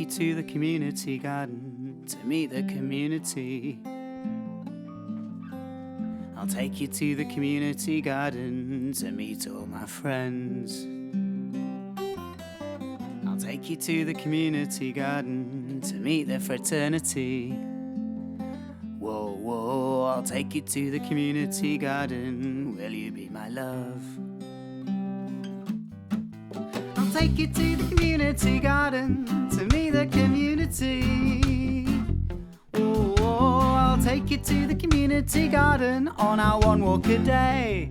to the community garden to meet the community. I'll take you to the community garden to meet all my friends. I'll take you to the community garden to meet the fraternity. Whoa, whoa, I'll take you to the community garden. Will you be my love? I'll take you to the community garden to meet the community. Whoa, whoa, I'll take you to the community garden on our one walk a day.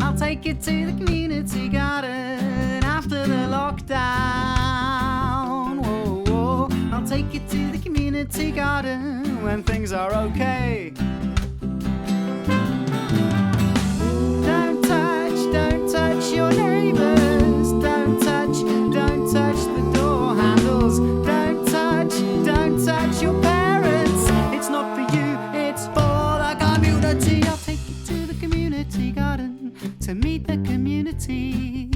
I'll take you to the community garden after the lockdown. Whoa, whoa, I'll take you to the community garden when things are okay. Don't touch your neighbours. Don't touch the door handles. Don't touch your parents. It's not for you, it's for the community. I'll take you to the community garden to meet the community.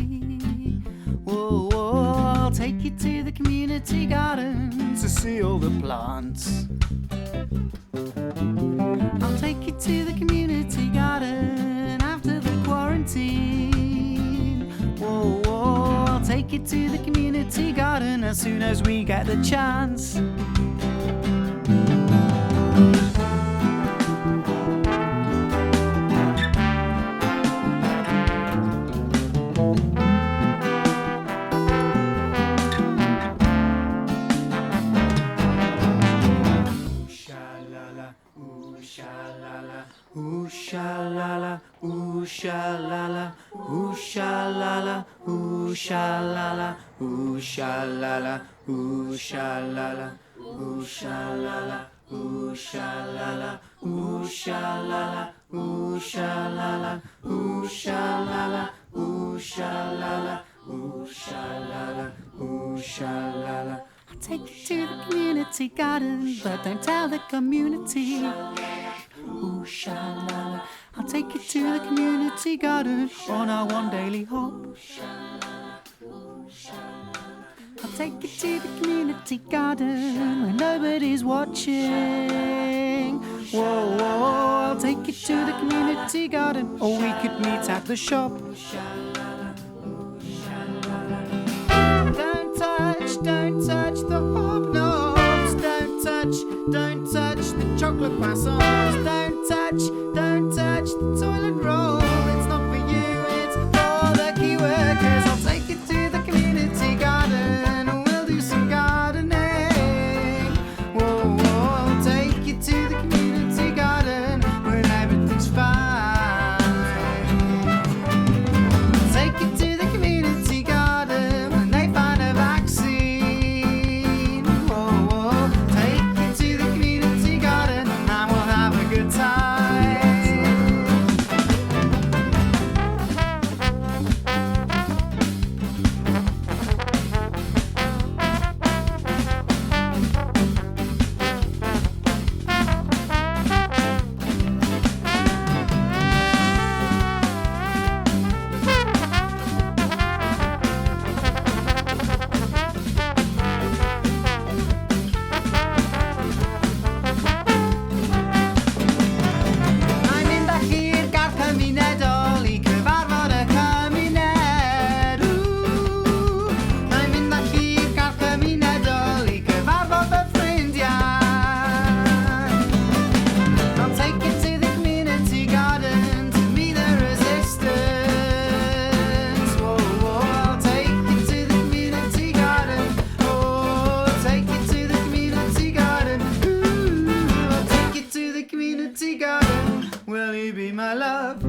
Whoa, whoa, I'll take you to the community garden to see all the plants. I'll take you to the community garden after the quarantine. Whoa, whoa, I'll take you to the community garden as soon as we get the chance. Ooh sha la la, ooh sha la la, ooh sha la la, ooh sha la la, ooh sha la la, ooh sha la la, ooh sha la la, ooh sha la la, ooh sha la la, ooh sha la la, ooh sha la la, ooh sha la la, ooh sha la la, ooh sha la la. I'll take you to the community garden, but don't tell the community. Ooh sha la la, I'll take you to the community garden on our one daily hop. I'll take you to the community garden where nobody's watching. Whoa, whoa, I'll take you to the community garden, or we could meet at the shop. Don't touch the hobnobs. Don't touch the chocolate croissants. Don't touch the toilet roll. It's not for you, it's for the key workers. I'll take you to the community garden and we'll do some gardening. Whoa, whoa, I'll take you to the community garden when everything's fine. I'll take you to the community garden when they find a vaccine. Whoa, whoa, take you to the community garden and we'll have a good time. Will you be my love?